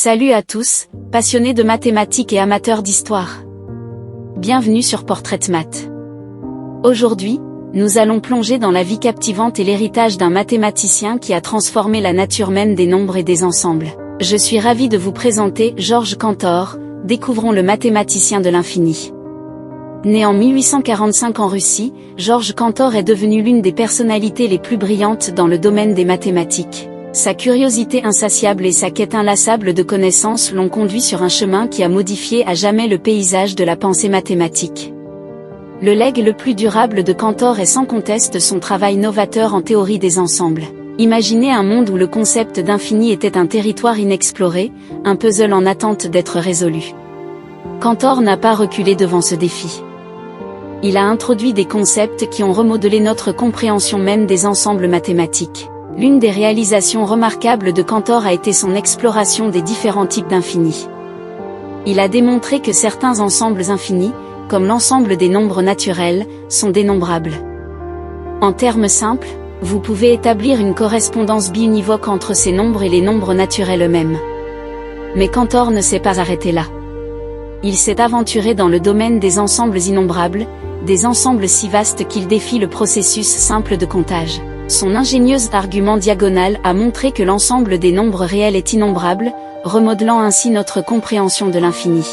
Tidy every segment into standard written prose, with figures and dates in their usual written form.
Salut à tous, passionnés de mathématiques et amateurs d'histoire. Bienvenue sur Portrait Math. Aujourd'hui, nous allons plonger dans la vie captivante et l'héritage d'un mathématicien qui a transformé la nature même des nombres et des ensembles. Je suis ravi de vous présenter Georges Cantor, découvrons le mathématicien de l'infini. Né en 1845 en Russie, Georges Cantor est devenu l'une des personnalités les plus brillantes dans le domaine des mathématiques. Sa curiosité insatiable et sa quête inlassable de connaissances l'ont conduit sur un chemin qui a modifié à jamais le paysage de la pensée mathématique. Le legs le plus durable de Cantor est sans conteste son travail novateur en théorie des ensembles. Imaginez un monde où le concept d'infini était un territoire inexploré, un puzzle en attente d'être résolu. Cantor n'a pas reculé devant ce défi. Il a introduit des concepts qui ont remodelé notre compréhension même des ensembles mathématiques. L'une des réalisations remarquables de Cantor a été son exploration des différents types d'infini. Il a démontré que certains ensembles infinis, comme l'ensemble des nombres naturels, sont dénombrables. En termes simples, vous pouvez établir une correspondance biunivoque entre ces nombres et les nombres naturels eux-mêmes. Mais Cantor ne s'est pas arrêté là. Il s'est aventuré dans le domaine des ensembles innombrables, des ensembles si vastes qu'ils défient le processus simple de comptage. Son ingénieux argument diagonal a montré que l'ensemble des nombres réels est innombrable, remodelant ainsi notre compréhension de l'infini.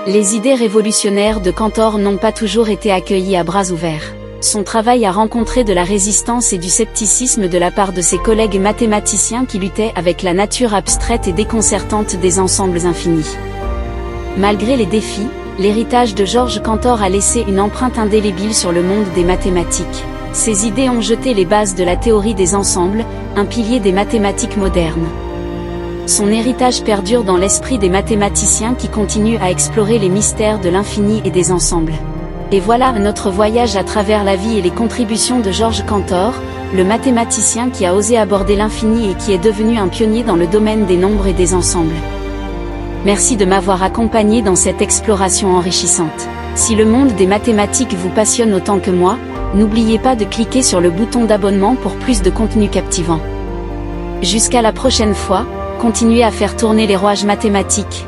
Les idées révolutionnaires de Cantor n'ont pas toujours été accueillies à bras ouverts. Son travail a rencontré de la résistance et du scepticisme de la part de ses collègues mathématiciens qui luttaient avec la nature abstraite et déconcertante des ensembles infinis. Malgré les défis, l'héritage de Georges Cantor a laissé une empreinte indélébile sur le monde des mathématiques. Ses idées ont jeté les bases de la théorie des ensembles, un pilier des mathématiques modernes. Son héritage perdure dans l'esprit des mathématiciens qui continuent à explorer les mystères de l'infini et des ensembles. Et voilà notre voyage à travers la vie et les contributions de Georges Cantor, le mathématicien qui a osé aborder l'infini et qui est devenu un pionnier dans le domaine des nombres et des ensembles. Merci de m'avoir accompagné dans cette exploration enrichissante. Si le monde des mathématiques vous passionne autant que moi, n'oubliez pas de cliquer sur le bouton d'abonnement pour plus de contenu captivant. Jusqu'à la prochaine fois, continuez à faire tourner les rouages mathématiques.